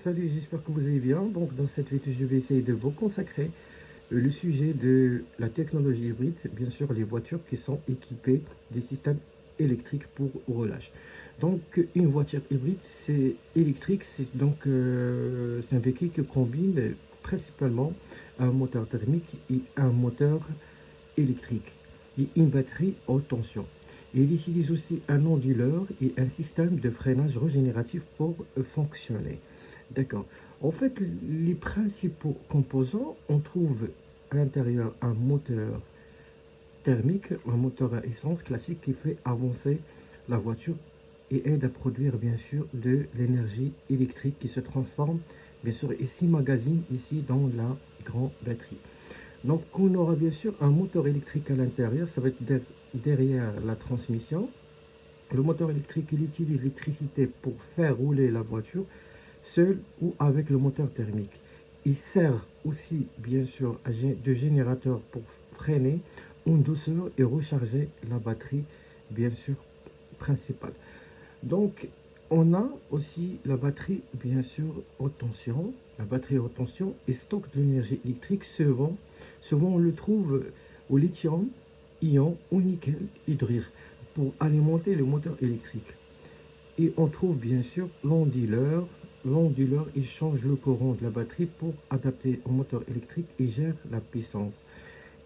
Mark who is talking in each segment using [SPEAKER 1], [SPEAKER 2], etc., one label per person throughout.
[SPEAKER 1] salut, j'espère que vous allez bien. Donc, dans cette vidéo, je vais essayer de vous consacrer le sujet de la technologie hybride, bien sûr, les voitures qui sont équipées des systèmes électriques pour relâche. Donc, une voiture hybride, c'est électrique, c'est un véhicule qui combine principalement un moteur thermique et un moteur électrique et une batterie haute tension. Et il utilise aussi un onduleur et un système de freinage régénératif pour fonctionner. D'accord. En fait, les principaux composants, on trouve à l'intérieur un moteur thermique, un moteur à essence classique qui fait avancer la voiture et aide à produire bien sûr de l'énergie électrique qui se transforme bien sûr et s'emmagasine ici dans la grande batterie. Donc on aura bien sûr un moteur électrique à l'intérieur, ça va être derrière la transmission. Le moteur électrique, il utilise l'électricité pour faire rouler la voiture seul ou avec le moteur thermique. Il sert aussi, bien sûr, de générateur pour freiner en douceur et recharger la batterie, bien sûr, principale. Donc, on a aussi la batterie, bien sûr, haute tension. La batterie haute tension et stocke de l'énergie électrique souvent on le trouve au lithium, ion ou nickel hydride pour alimenter le moteur électrique. Et on trouve bien sûr l'onduleur. L'onduleur, il change le courant de la batterie pour adapter au moteur électrique et gère la puissance.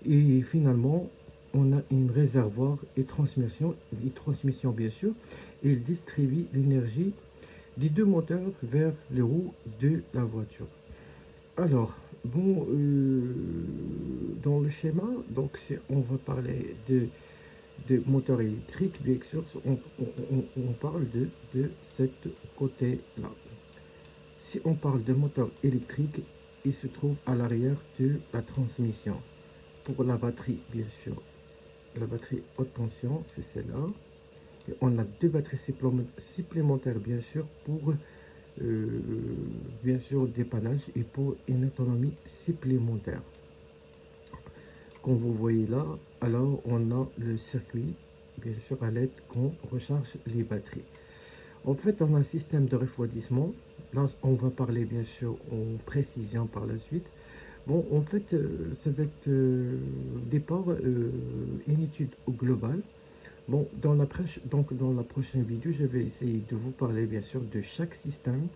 [SPEAKER 1] Et finalement, on a une réservoir et transmission bien sûr. Il distribue l'énergie des deux moteurs vers les roues de la voiture. Alors, bon, dans le schéma, donc on va parler de moteur électrique, bien sûr, on parle de cette côté-là. Si on parle de moteur électrique, il se trouve à l'arrière de la transmission. Pour la batterie, bien sûr, la batterie haute tension, c'est celle-là. Et on a deux batteries supplémentaires, bien sûr, pour bien sûr dépannage et pour une autonomie supplémentaire. Comme vous voyez là, alors on a le circuit, bien sûr, à l'aide qu'on recharge les batteries. En fait, on a un système de refroidissement. Là, on va parler bien sûr en précision par la suite. Bon, en fait, ça va être départ une étude globale. Bon, dans la prochaine vidéo, je vais essayer de vous parler bien sûr de chaque système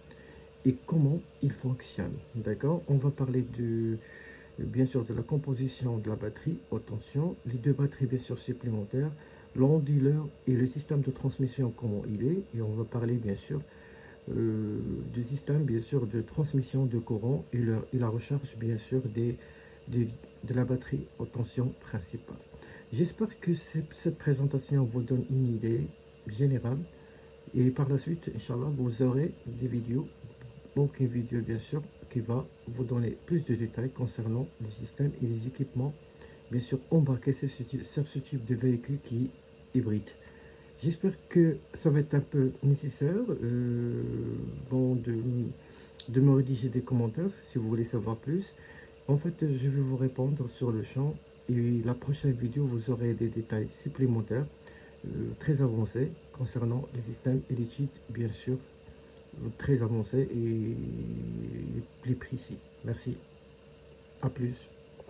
[SPEAKER 1] et comment il fonctionne. D'accord? On va parler bien sûr de la composition de la batterie haute tension, les deux batteries bien sûr supplémentaires, l'onduleur et le système de transmission, comment il est. Et on va parler bien sûr du système bien sûr de transmission de courant et la recharge bien sûr de la batterie haute tension principale. J'espère que cette présentation vous donne une idée générale et par la suite, Inch'Allah, vous aurez des vidéos, donc une vidéo bien sûr qui va vous donner plus de détails concernant le système et les équipements bien sûr embarqués sur ce type de véhicule qui est hybride. J'espère que ça va être un peu nécessaire bon, de me rédiger des commentaires si vous voulez savoir plus. En fait, je vais vous répondre sur le champ et la prochaine vidéo, vous aurez des détails supplémentaires très avancés concernant les systèmes et l'étude, bien sûr, très avancés et plus précis. Merci. À plus.